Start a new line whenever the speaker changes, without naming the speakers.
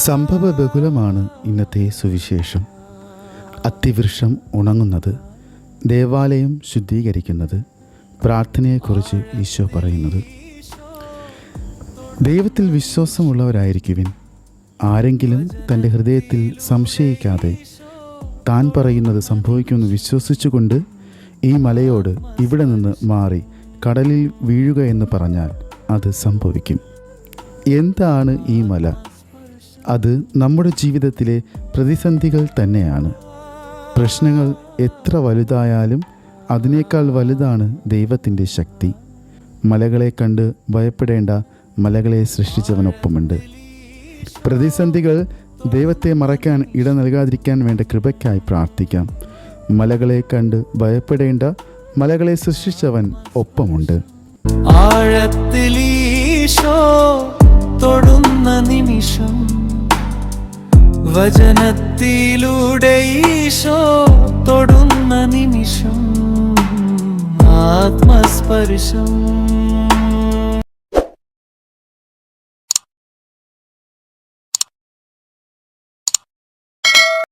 സംഭവബഹുലമാണ് ഇന്നത്തെ സുവിശേഷം. അത്തിവൃക്ഷം ഉണങ്ങുന്നത്, ദേവാലയം ശുദ്ധീകരിക്കുന്നത്, പ്രാർത്ഥനയെക്കുറിച്ച് ഈശോ പറയുന്നത്. ദൈവത്തിൽ വിശ്വാസമുള്ളവരായിരിക്കുവിൻ. ആരെങ്കിലും തൻ്റെ ഹൃദയത്തിൽ സംശയിക്കാതെ താൻ പറയുന്നത് സംഭവിക്കുമെന്ന് വിശ്വസിച്ചുകൊണ്ട് ഈ മലയോട് ഇവിടെ നിന്ന് മാറി കടലിൽ വീഴുക എന്ന് പറഞ്ഞാൽ അത് സംഭവിക്കും. എന്താണ് ഈ മല? അത് നമ്മുടെ ജീവിതത്തിലെ പ്രതിസന്ധികൾ തന്നെയാണ്. പ്രശ്നങ്ങൾ എത്ര വലുതായാലും അതിനേക്കാൾ വലുതാണ് ദൈവത്തിൻ്റെ ശക്തി. മലകളെ കണ്ട് ഭയപ്പെടേണ്ട, മലകളെ സൃഷ്ടിച്ചവനൊപ്പമുണ്ട്. പ്രതിസന്ധികൾ ദൈവത്തെ മറയ്ക്കാൻ ഇട നൽകാതിരിക്കാൻ വേണ്ട കൃപയ്ക്കായി പ്രാർത്ഥിക്കാം. മലകളെ കണ്ട് ഭയപ്പെടേണ്ട, മലകളെ സൃഷ്ടിച്ചവൻ ഒപ്പമുണ്ട്.
ആഴത്തിൽ ഈശോ തൊടുന്ന നിമിഷം, വചനത്തിലൂടെ ഈശോ തൊടുന്ന നിമിഷം, ആത്മസ്പർശം